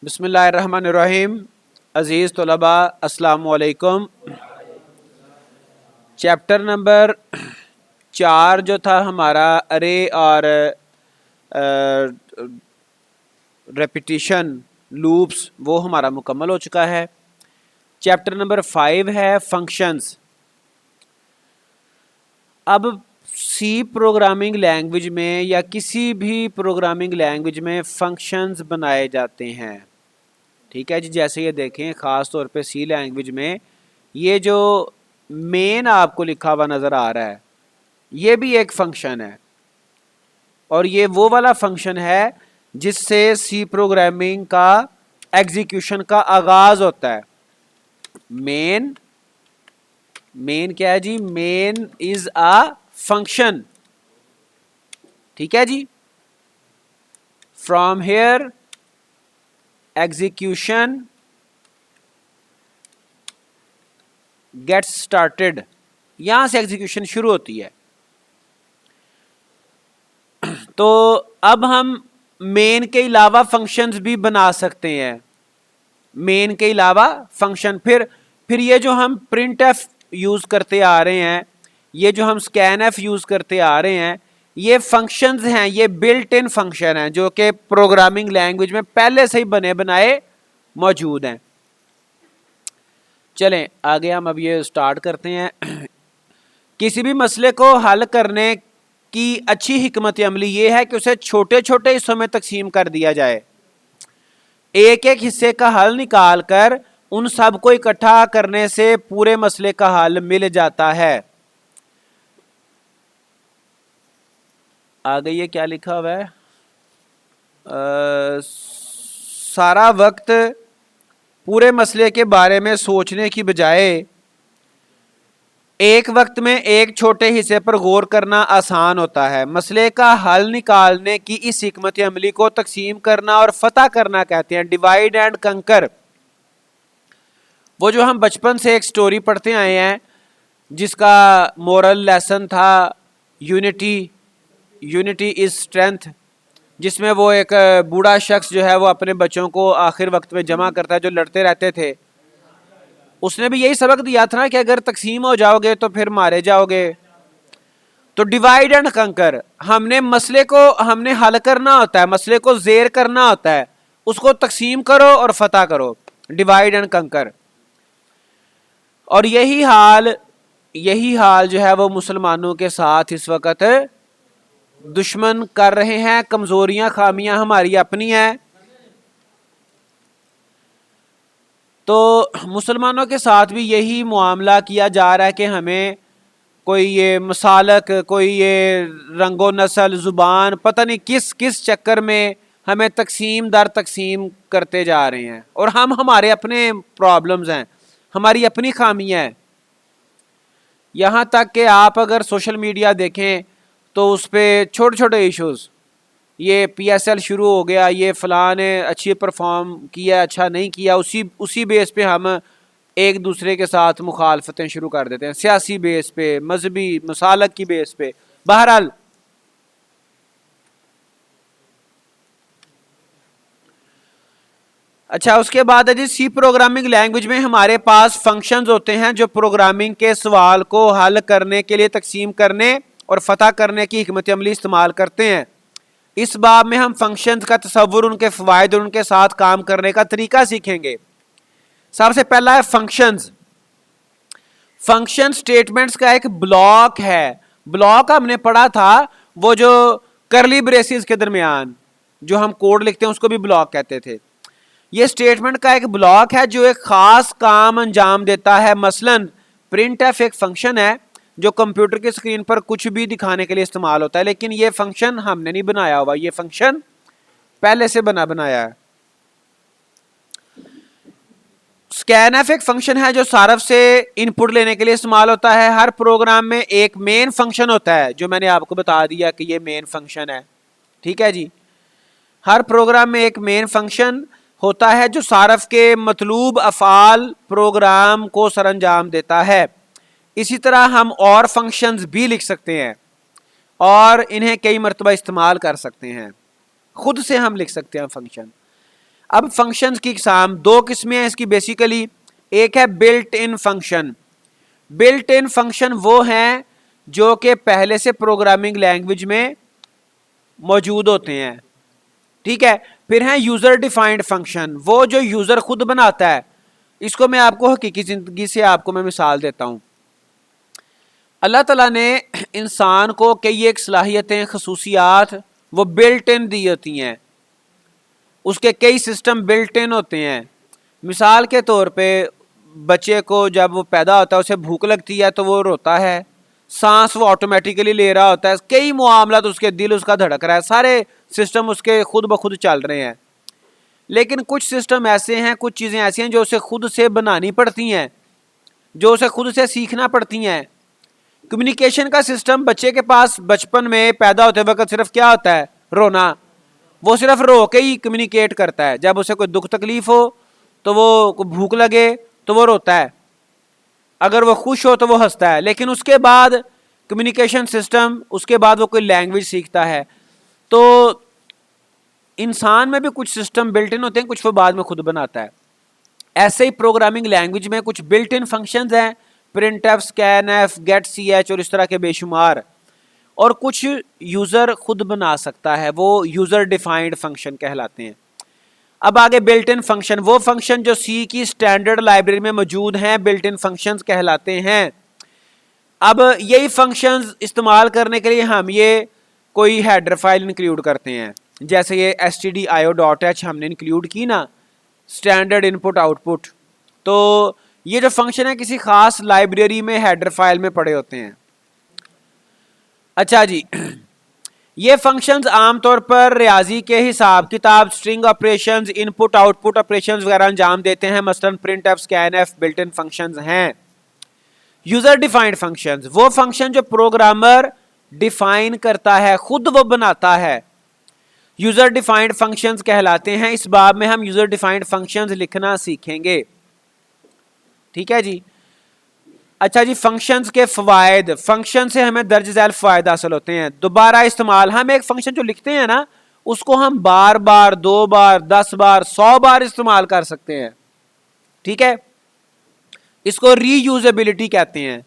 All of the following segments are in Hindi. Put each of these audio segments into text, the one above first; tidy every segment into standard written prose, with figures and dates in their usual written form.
बिस्मिल्लाहिर्रहमानिर्रहीम। अज़ीज़ तलबा अस्सलामु अलैकुम। चैप्टर नंबर 4 जो था हमारा अरे और रेपिटिशन लूप्स, वो हमारा मुकम्मल हो चुका है। चैप्टर नंबर 5 है फंक्शंस। अब सी प्रोग्रामिंग लैंग्वेज में या किसी भी प्रोग्रामिंग लैंग्वेज में फंक्शंस बनाए जाते हैं। ठीक है जी, जैसे ये देखें ख़ास तौर पे सी लैंग्वेज में ये जो मेन आपको लिखा हुआ नज़र आ रहा है, ये भी एक फंक्शन है और ये वो वाला फंक्शन है जिससे सी प्रोग्रामिंग का एग्जीक्यूशन का आगाज होता है। मेन क्या है जी? Main is a function. ठीक है जी। From here execution gets started, यहां से एग्जीक्यूशन शुरू होती है। तो अब हम मेन के अलावा फंक्शंस भी बना सकते हैं। मेन के अलावा फंक्शन, फिर ये जो हम प्रिंट एफ यूज करते आ रहे हैं, ये जो हम स्कैन एफ यूज करते आ रहे हैं, ये फंक्शंस हैं, ये बिल्ट इन फंक्शन हैं जो कि प्रोग्रामिंग लैंग्वेज में पहले से ही बने बनाए मौजूद हैं। चलें आगे हम अब ये स्टार्ट करते हैं। किसी भी मसले को हल करने की अच्छी हिकमत अमली ये है कि उसे छोटे छोटे हिस्सों में तकसीम कर दिया जाए। एक एक हिस्से का हल निकाल कर उन सब को इकट्ठा करने से पूरे मसले का हल मिल जाता है। आगे ये क्या लिखा हुआ है? सारा वक्त पूरे मसले के बारे में सोचने की बजाय एक वक्त में एक छोटे हिस्से पर गौर करना आसान होता है। मसले का हल निकालने की इस हिकमत अमली को तकसीम करना और फतह करना कहते हैं, डिवाइड एंड कंकर। वो जो हम बचपन से एक स्टोरी पढ़ते आए हैं जिसका मोरल लेसन था यूनिटी इज स्ट्रेंथ, जिसमें वो एक बूढ़ा शख्स जो है वो अपने बच्चों को आखिर वक्त में जमा करता है जो लड़ते रहते थे। उसने भी यही सबक दिया था ना कि अगर तकसीम हो जाओगे तो फिर मारे जाओगे। तो डिवाइड एंड कंकर, हमने मसले को हमने हल करना होता है, मसले को जेर करना होता है, उसको तकसीम करो और फतह करो, डिवाइड एंड कंकर। और यही हाल जो है वो मुसलमानों के साथ इस वक्त दुश्मन कर रहे हैं। कमजोरियां खामियां हमारी अपनी हैं। तो मुसलमानों के साथ भी यही मामला किया जा रहा है कि हमें कोई ये मसालक, कोई ये रंगो नस्ल, जुबान, पता नहीं किस किस चक्कर में हमें तकसीम दर तकसीम करते जा रहे हैं। और हम हमारे अपने प्रॉब्लम्स हैं, हमारी अपनी खामियां हैं। यहाँ तक कि आप अगर सोशल मीडिया देखें तो उस पर छोटे छोटे इश्यूज़, ये PSL शुरू हो गया, ये फ़लाँ ने अच्छी परफॉर्म किया, अच्छा नहीं किया, उसी बेस पे हम एक दूसरे के साथ मुखालफतें शुरू कर देते हैं, सियासी बेस पे, मजहबी मसालक की बेस पे। बहरहाल अच्छा, उसके बाद है जी सी प्रोग्रामिंग लैंग्वेज में हमारे पास फंक्शंस होते हैं जो प्रोग्रामिंग के सवाल को हल करने के लिए तकसीम करने और फतह करने की हिकमत अमली इस्तेमाल करते हैं। इस बाब में हम फंक्शंस का तस्वुर, उनके फ़वाइद और उनके साथ काम करने का तरीका सीखेंगे। सबसे पहला है फंक्शंस। फंक्शन स्टेटमेंट्स का एक ब्लॉक है। ब्लॉक हमने पढ़ा था, वो जो करली ब्रेसिस के दरमियान जो हम कोड लिखते हैं उसको भी ब्लॉक कहते थे। ये स्टेटमेंट का एक ब्लॉक है जो एक खास काम अंजाम देता है। मसलन प्रिंट एफ एक फंक्शन है जो कंप्यूटर की स्क्रीन पर कुछ भी दिखाने के लिए इस्तेमाल होता है, लेकिन ये फंक्शन हमने नहीं बनाया हुआ, ये फंक्शन पहले से बनाया है। स्कैन एफ एक फंक्शन है जो सारफ से इनपुट लेने के लिए इस्तेमाल होता है। हर प्रोग्राम में एक मेन फंक्शन होता है, जो मैंने आपको बता दिया कि ये मेन फंक्शन है। ठीक है जी, हर प्रोग्राम में एक मेन फंक्शन होता है जो सारफ के मतलूब अफ़ाल प्रोग्राम को सरअंजाम देता है। इसी तरह हम और फंक्शंस भी लिख सकते हैं और इन्हें कई मरतबा इस्तेमाल कर सकते हैं। खुद से हम लिख सकते हैं फंक्शन। अब फंक्शंस की इकसाम दो किस्में हैं इसकी बेसिकली। एक है built in function. Built in function वो हैं जो कि पहले से प्रोग्रामिंग लैंग्वेज में मौजूद होते हैं, ठीक है। फिर है यूजर डिफाइंड फंक्शन, वो जो यूजर खुद बनाता है। इसको मैं आपको हकीकी जिंदगी से आपको मैं मिसाल देता हूं। अल्लाह ताला ने इंसान को कई एक सलाहियतें, खसूसियात वो बिल्ट इन दी होती हैं, उसके कई सिस्टम बिल्ट इन होते हैं। मिसाल के तौर पे बच्चे को जब वो पैदा होता है उसे भूख लगती है तो वो रोता है, सांस वो ऑटोमेटिकली ले रहा होता है, कई मामला तो उसके दिल उसका धड़क रहा है, सारे सिस्टम उसके खुद ब खुद चल रहे हैं। लेकिन कुछ सिस्टम ऐसे हैं, कुछ चीज़ें ऐसी हैं जो उसे खुद से बनानी पड़ती हैं, जो उसे खुद से सीखना पड़ती हैं। कम्युनिकेशन का सिस्टम बच्चे के पास बचपन में पैदा होते वक्त सिर्फ क्या होता है, रोना। वो सिर्फ रो के ही कम्युनिकेट करता है। जब उसे कोई दुख तकलीफ हो तो वो, भूख लगे तो वो रोता है, अगर वो खुश हो तो वो हंसता है। लेकिन उसके बाद कम्युनिकेशन सिस्टम, उसके बाद वो कोई लैंग्वेज सीखता है। तो इंसान में भी कुछ सिस्टम बिल्ट इन होते हैं, कुछ वो बाद में खुद बनाता है। ऐसे ही प्रोग्रामिंग लैंग्वेज में कुछ बिल्ट इन फंक्शंस हैं, print F, scan F, get C H और इस तरह के बेशुमार। और कुछ यूज़र खुद बना सकता है, वो यूज़र डिफाइंड फंक्शन कहलाते हैं। अब आगे बिल्ट इन फंक्शन, वो फंक्शन जो सी की स्टैंडर्ड लाइब्रेरी में मौजूद हैं, बिल्ट इन फंक्शंस कहलाते हैं। अब यही फंक्शंस इस्तेमाल करने के लिए हम ये कोई हेडर फाइल इंक्लूड करते हैं, जैसे ये stdio.h हमने इंक्लूड की ना, स्टैंडर्ड इनपुट आउटपुट। तो ये जो फंक्शन है किसी खास लाइब्रेरी में हेडर फाइल में पड़े होते हैं। अच्छा जी, ये फंक्शंस आमतौर पर रियाजी के हिसाब किताब, string operations, input output operations वगैरह अंजाम देते हैं। मसलन print F, scan F built in functions हैं। यूजर डिफाइंड फंक्शंस, वो फंक्शन जो प्रोग्रामर डिफाइन करता है, खुद वो बनाता है, यूजर डिफाइंड फंक्शंस कहलाते हैं। इस बाब में हम यूजर डिफाइंड फंक्शंस लिखना सीखेंगे, ठीक है जी। अच्छा जी, फंक्शंस के फवायद, फंक्शन से हमें दर्ज झैल फायदा हासिल होते हैं। दोबारा इस्तेमाल, हम एक फंक्शन जो लिखते हैं ना, उसको हम बार बार, 2 बार, 10 बार, 100 बार इस्तेमाल कर सकते हैं, ठीक है। इसको रीयूजेबिलिटी कहते हैं।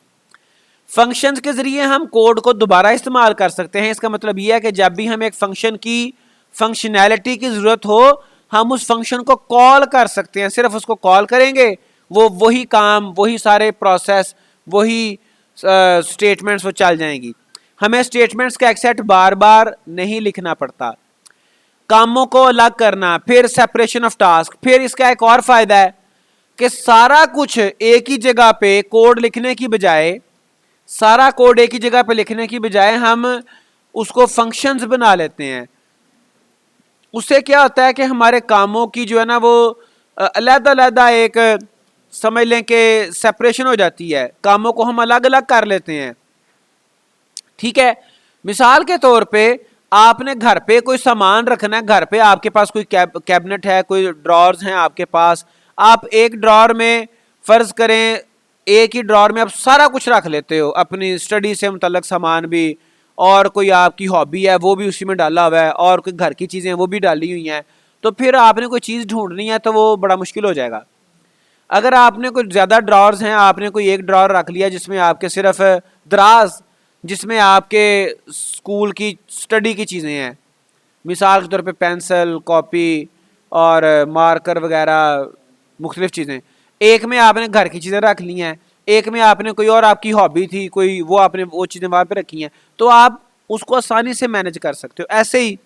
फंक्शंस के जरिए हम कोड को दोबारा इस्तेमाल कर सकते हैं। इसका मतलब यह है कि जब भी हम एक फंक्शन की फंक्शनैलिटी की जरूरत हो, हम उस फंक्शन को कॉल कर सकते हैं। सिर्फ उसको कॉल करेंगे, वो वही काम, वही सारे प्रोसेस, वही स्टेटमेंट्स वो चल जाएंगी। हमें स्टेटमेंट्स का एक सेट बार बार नहीं लिखना पड़ता। कामों को अलग करना, फिर सेपरेशन ऑफ टास्क। फिर इसका एक और फायदा है कि सारा कुछ एक ही जगह पे कोड लिखने की बजाय, सारा कोड एक ही जगह पे लिखने की बजाय हम उसको फंक्शंस बना लेते हैं। उससे क्या होता है कि हमारे कामों की जो है ना वो अलग-अलग एक, समझ लें कि सेपरेशन हो जाती है, कामों को हम अलग अलग कर लेते हैं, ठीक है। मिसाल के तौर पे आपने घर पे कोई सामान रखना है, घर पे आपके पास कोई कैबिनेट है, कोई ड्रॉर्स हैं आपके पास। आप एक ड्रॉर में फर्ज करें, एक ही ड्रॉर में आप सारा कुछ रख लेते हो, अपनी स्टडी से मुतल्लक सामान भी, और कोई आपकी हॉबी है वो भी उसी में डाला हुआ है, और कोई घर की चीज़ें वो भी डाली हुई हैं। तो फिर आपने कोई चीज़ ढूंढनी है तो वो बड़ा मुश्किल हो जाएगा। अगर आपने कुछ ज़्यादा ड्रॉर्स हैं, आपने कोई एक ड्रॉर रख लिया जिसमें आपके सिर्फ दराज, जिसमें आपके स्कूल की स्टडी की चीज़ें हैं, मिसाल के तौर पे पेंसिल, कॉपी और मार्कर वगैरह मुख्तलिफ चीज़ें। एक में आपने घर की चीज़ें रख ली हैं, एक में आपने कोई और आपकी हॉबी थी कोई, वो आपने वो चीज़ें वहाँ पे रखी हैं, तो आप उसको आसानी से मैनेज कर सकते हो। ऐसे ही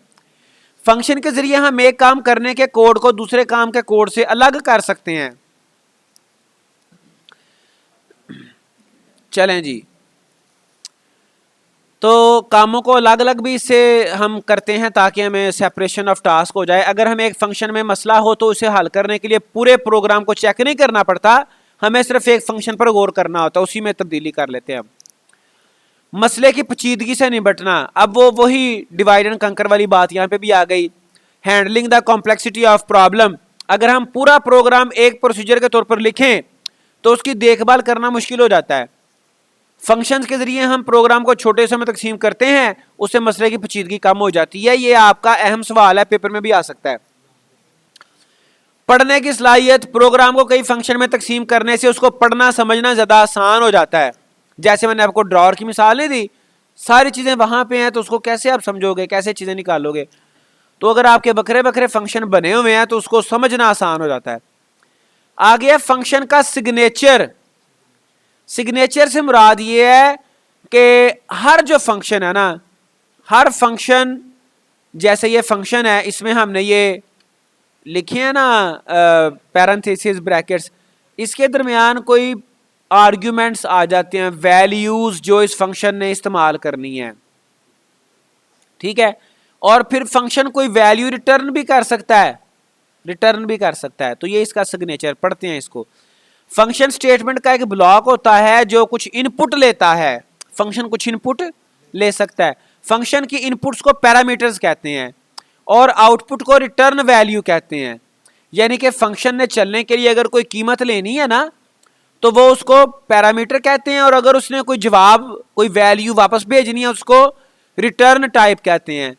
फंक्शन के ज़रिए हम एक काम करने के कोड को दूसरे काम के कोड से अलग कर सकते हैं। चलें जी, तो कामों को अलग अलग भी इससे हम करते हैं ताकि हमें सेपरेशन ऑफ टास्क हो जाए। अगर हमें एक फंक्शन में मसला हो तो उसे हल करने के लिए पूरे प्रोग्राम को चेक नहीं करना पड़ता, हमें सिर्फ एक फंक्शन पर गौर करना होता है, उसी में तब्दीली कर लेते हैं हम। मसले की पेचीदगी से निपटना, अब वो वही डिवाइड एंड कंकर वाली बात यहाँ पे भी आ गई। Handling the complexity of problem, अगर हम पूरा प्रोग्राम एक प्रोसीजर के तौर पर लिखें तो उसकी देखभाल करना मुश्किल हो जाता है। फंक्शंस के जरिए हम प्रोग्राम को छोटे से में तकसीम करते हैं, उससे मसले की पेचीदगी कम हो जाती है। ये आपका अहम सवाल है, पेपर में भी आ सकता है। पढ़ने की सलाहियत, प्रोग्राम को कई फंक्शन में तकसीम करने से उसको पढ़ना समझना ज़्यादा आसान हो जाता है। जैसे मैंने आपको ड्रॉअर की मिसाल नहीं दी, सारी चीज़ें वहाँ पे हैं तो उसको कैसे आप समझोगे, कैसे चीज़ें निकालोगे। तो अगर आपके बखरे बखरे फंक्शन बने हुए हैं तो उसको समझना आसान हो जाता है। आ गया फंक्शन का सिग्नेचर। सिग्नेचर से मुराद ये है कि हर जो फंक्शन है ना, हर फंक्शन, जैसे ये फंक्शन है इसमें हमने ये लिखे हैं ना पैरेंथेसिस ब्रैकेट्स, इसके दरमियान कोई आर्ग्यूमेंट्स आ जाते हैं, वैल्यूज जो इस फंक्शन ने इस्तेमाल करनी है, ठीक है। और फिर फंक्शन कोई वैल्यू रिटर्न भी कर सकता है, रिटर्न भी कर सकता है। तो ये इसका सिग्नेचर, पढ़ते हैं इसको। फंक्शन स्टेटमेंट का एक ब्लॉक होता है जो कुछ इनपुट लेता है। फंक्शन कुछ इनपुट ले सकता है। फंक्शन की इनपुट्स को पैरामीटर्स कहते हैं और आउटपुट को रिटर्न वैल्यू कहते हैं। यानी कि फंक्शन ने चलने के लिए अगर कोई कीमत लेनी है ना तो वो उसको पैरामीटर कहते हैं, और अगर उसने कोई जवाब, कोई वैल्यू वापस भेजनी है उसको रिटर्न टाइप कहते हैं,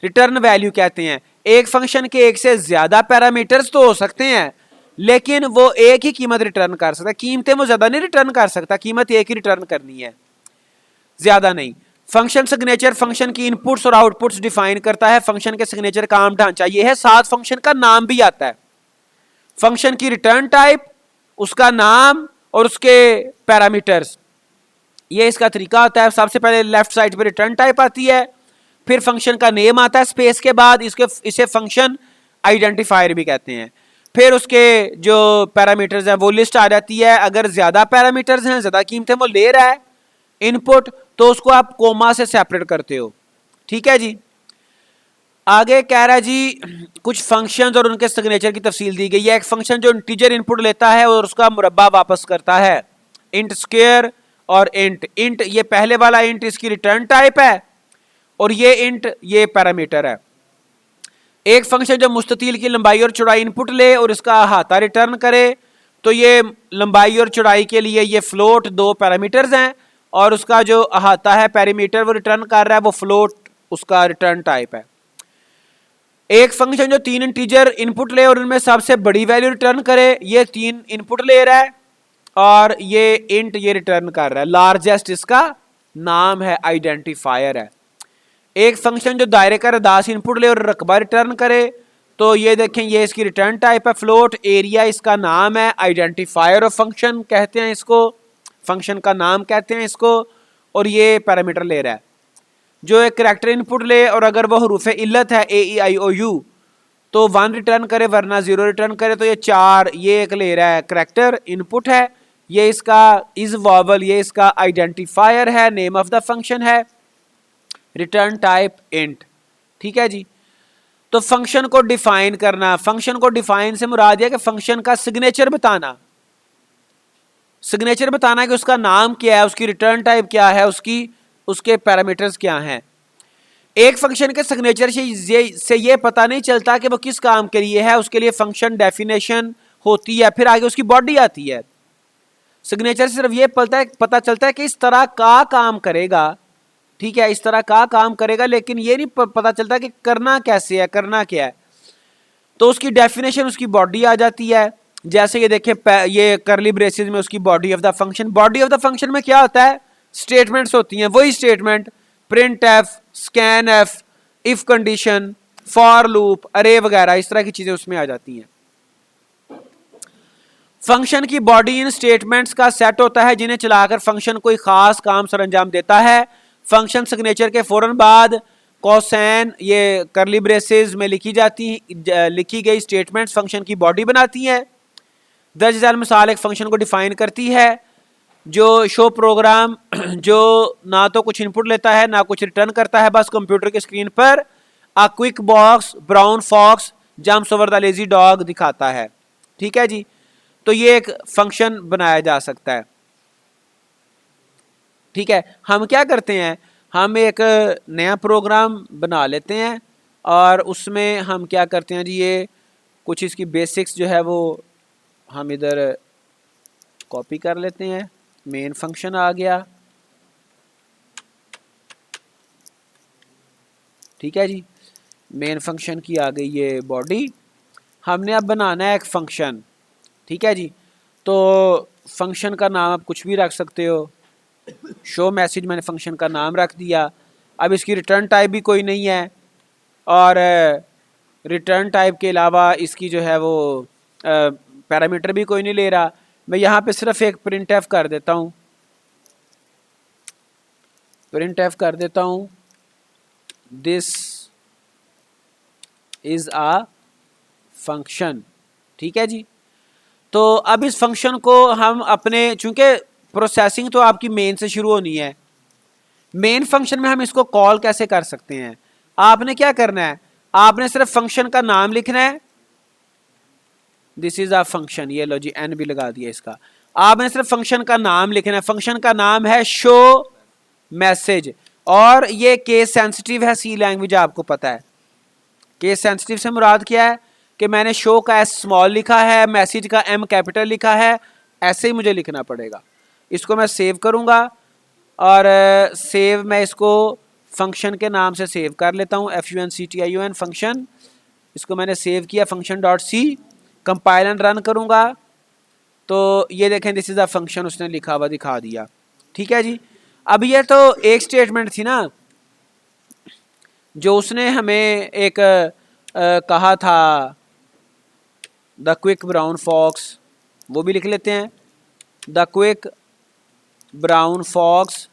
रिटर्न वैल्यू कहते हैं। एक फंक्शन के एक से ज्यादा पैरामीटर्स तो हो सकते हैं लेकिन वो एक ही कीमत रिटर्न कर सकता है। कीमतें वो ज्यादा नहीं रिटर्न कर सकता, कीमत एक ही रिटर्न करनी है, ज्यादा नहीं। फंक्शन सिग्नेचर फंक्शन की इनपुट्स और आउटपुट्स डिफाइन करता है। फंक्शन के सिग्नेचर का आम ढांचा ये है, साथ फंक्शन का नाम भी आता है। फंक्शन की रिटर्न टाइप, उसका नाम और उसके पैरामीटर्स, ये इसका तरीका होता है। सबसे पहले लेफ्ट साइड पे रिटर्न टाइप आती है, फिर फंक्शन का नेम आता है स्पेस के बाद, इसे फंक्शन आइडेंटिफायर भी कहते हैं। फिर उसके जो पैरामीटर्स हैं वो लिस्ट आ जाती है। अगर ज्यादा पैरामीटर्स हैं, ज्यादा कीमतें वो ले रहा है इनपुट, तो उसको आप कोमा से सेपरेट करते हो, ठीक है जी। आगे कह रहा है जी कुछ फंक्शंस और उनके सिग्नेचर की तफसील दी गई है। एक फंक्शन जो इंटीजर इनपुट लेता है और उसका मुरब्बा वापस करता है, इंट स्क्वायर और इंट। इंट ये पहले वाला इंट इसकी रिटर्न टाइप है और ये इंट ये पैरामीटर है। एक फंक्शन जो मुस्ततील की लंबाई और चौड़ाई इनपुट ले और इसका अहाता रिटर्न करे, तो ये लंबाई और चौड़ाई के लिए ये फ्लोट दो पैरामीटर्स हैं और उसका जो अहाता है पैरामीटर वो रिटर्न कर रहा है, वो फ्लोट उसका रिटर्न टाइप है। एक फंक्शन जो तीन इंटीजर इनपुट ले और उनमें सबसे बड़ी वैल्यू रिटर्न करे, ये तीन इनपुट ले रहा है और ये इंट ये रिटर्न कर रहा है, लार्जेस्ट इसका नाम है, आइडेंटिफायर है। एक फंक्शन जो दायरे का रदास इनपुट ले और रकबा रिटर्न करे, तो ये देखें ये इसकी रिटर्न टाइप है, फ्लोट। एरिया इसका नाम है, आइडेंटिफायर ऑफ फंक्शन कहते हैं इसको, फंक्शन का नाम कहते हैं इसको, और ये पैरामीटर ले रहा है। जो एक करैक्टर इनपुट ले और अगर वो हरूफ इल्लत है AEIOU तो 1 रिटर्न करे वरना 0 रिटर्न करे, तो ये 4 ये एक ले रहा है, करैक्टर इनपुट है, ये इसका इज वॉवल, ये इसका आइडेंटिफायर है, नेम ऑफ द फंक्शन है, रिटर्न टाइप इंट, ठीक है जी। तो फंक्शन को डिफाइन करना, फंक्शन को डिफाइन से मुराद है कि फंक्शन का सिग्नेचर बताना, सिग्नेचर बताना कि उसका नाम क्या है, उसकी रिटर्न टाइप क्या है, उसके पैरामीटर्स क्या हैं। एक फंक्शन के सिग्नेचर से ये पता नहीं चलता कि वो किस काम के लिए है, उसके लिए फंक्शन डेफिनेशन होती है, फिर आगे उसकी बॉडी आती है। सिग्नेचर से सिर्फ ये पता चलता है कि इस तरह का काम करेगा, ठीक है, इस तरह का काम करेगा, लेकिन ये नहीं पता चलता कि करना कैसे है, करना क्या है। तो उसकी डेफिनेशन, उसकी बॉडी आ जाती है। जैसे ये देखें, ये करली ब्रेसेस में उसकी body of the function, body of the function में क्या होता है, स्टेटमेंट्स होती हैं, वही statement, print F, scan F, if condition, for loop, अरे वगैरह, इस तरह की चीजें उसमें आ जाती हैं। फंक्शन की बॉडी इन स्टेटमेंट्स का सेट होता है जिन्हें चलाकर फंक्शन कोई खास काम सरंजाम देता है। फंक्शन सिग्नेचर के फौरन बाद कोसेन ये करली ब्रेसेस में लिखी गई स्टेटमेंट्स फंक्शन की बॉडी बनाती हैं। दर्ज झैल मिसाल एक फंक्शन को डिफाइन करती है जो शो प्रोग्राम जो ना तो कुछ इनपुट लेता है ना कुछ रिटर्न करता है, बस कंप्यूटर की स्क्रीन पर a quick box, brown fox, jumps over the lazy dog दिखाता है, ठीक है जी। तो ये एक फंक्शन बनाया जा सकता है, ठीक है। हम क्या करते हैं, हम एक नया प्रोग्राम बना लेते हैं और उसमें हम क्या करते हैं जी, ये कुछ इसकी बेसिक्स जो है वो हम इधर कॉपी कर लेते हैं। मेन फंक्शन आ गया, ठीक है जी, मेन फंक्शन की आ गई ये बॉडी। हमने अब बनाना है एक फंक्शन, ठीक है जी। तो फंक्शन का नाम आप कुछ भी रख सकते हो। शो मैसेज मैंने फंक्शन का नाम रख दिया। अब इसकी रिटर्न टाइप भी कोई नहीं है, और रिटर्न टाइप के अलावा इसकी जो है वो पैरामीटर भी कोई नहीं ले रहा। मैं यहाँ पे सिर्फ एक प्रिंट एफ कर देता हूँ, प्रिंट एफ कर देता हूँ, दिस इज़ आ फंक्शन, ठीक है जी। तो अब इस फंक्शन को हम अपने, चूंकि प्रोसेसिंग तो आपकी मेन से शुरू होनी है, मेन फंक्शन में हम इसको कॉल कैसे कर सकते हैं। आपने क्या करना है, आपने सिर्फ फंक्शन का नाम लिखना है, दिस इज अ फंक्शन, ये लो जी एन भी लगा दिया इसका। आपने सिर्फ फंक्शन का नाम लिखना है, फंक्शन का नाम है शो मैसेज, और ये केस सेंसिटिव है, सी लैंग्वेज आपको पता है। केस सेंसिटिव से मुराद क्या है कि मैंने शो का एस स्मॉल लिखा है, मैसेज का एम कैपिटल लिखा है, ऐसे ही मुझे लिखना पड़ेगा। इसको मैं सेव करूंगा, और सेव मैं इसको फंक्शन के नाम से सेव कर लेता हूँ, FUNCTION फंक्शन। इसको मैंने सेव किया function dot C, compile and run करूंगा तो ये देखें दिस इज अ फंक्शन उसने लिखा हुआ दिखा दिया, ठीक है जी। अब ये तो एक स्टेटमेंट थी ना जो उसने हमें एक कहा था, द क्विक ब्राउन फॉक्स, वो भी लिख लेते हैं, the quick brown fox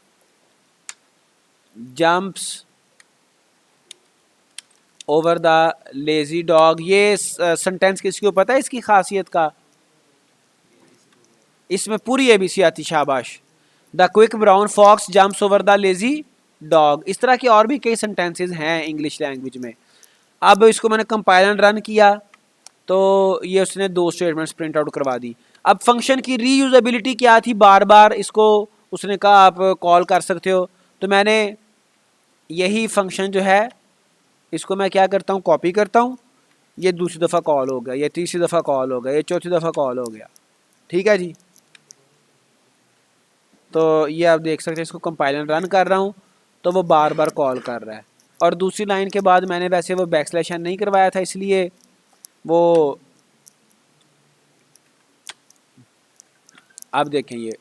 jumps over the lazy dog. ये सेंटेंस किसको पता है इसकी खासियत का, इसमें पूरी एबीसी आती, शाबाश। The quick brown fox jumps over the lazy dog. इस तरह के और भी कई सेंटेंसेज हैं इंग्लिश लैंग्वेज में। अब इसको मैंने कंपाइल एंड रन किया तो ये उसने दो स्टेटमेंट्स प्रिंट आउट करवा दी। अब फंक्शन की रीयूजेबिलिटी क्या थी, बार बार इसको उसने कहा आप कॉल कर सकते हो, तो मैंने यही फंक्शन जो है इसको मैं क्या करता हूँ, कॉपी करता हूँ, ये दूसरी दफ़ा कॉल हो गया, ये तीसरी दफ़ा कॉल हो गया, ये चौथी दफ़ा कॉल हो गया, ठीक है जी। तो ये आप देख सकते हैं, इसको कंपाइल एंड रन कर रहा हूँ तो वो बार बार कॉल कर रहा है। और दूसरी लाइन के बाद मैंने वैसे वो बैकस्लैश एन नहीं करवाया था, इसलिए वो आप देखें ये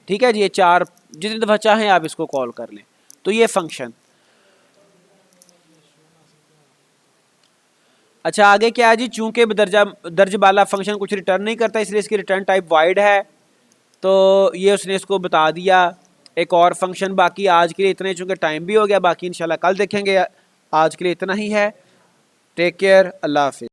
ठीक है जी, ये चार जितनी दफ़ा चाहें आप इसको कॉल कर लें। तो ये फंक्शन, अच्छा आगे क्या है जी, चूंकि दर्ज बाला फंक्शन कुछ रिटर्न नहीं करता इसलिए इसकी रिटर्न टाइप वाइड है, तो ये उसने इसको बता दिया। एक और फंक्शन, बाकी आज के लिए इतने, चूंकि टाइम भी हो गया, बाकी इंशाल्लाह कल देखेंगे। आज के लिए इतना ही है। टेक केयर, अल्लाह हाफिज़।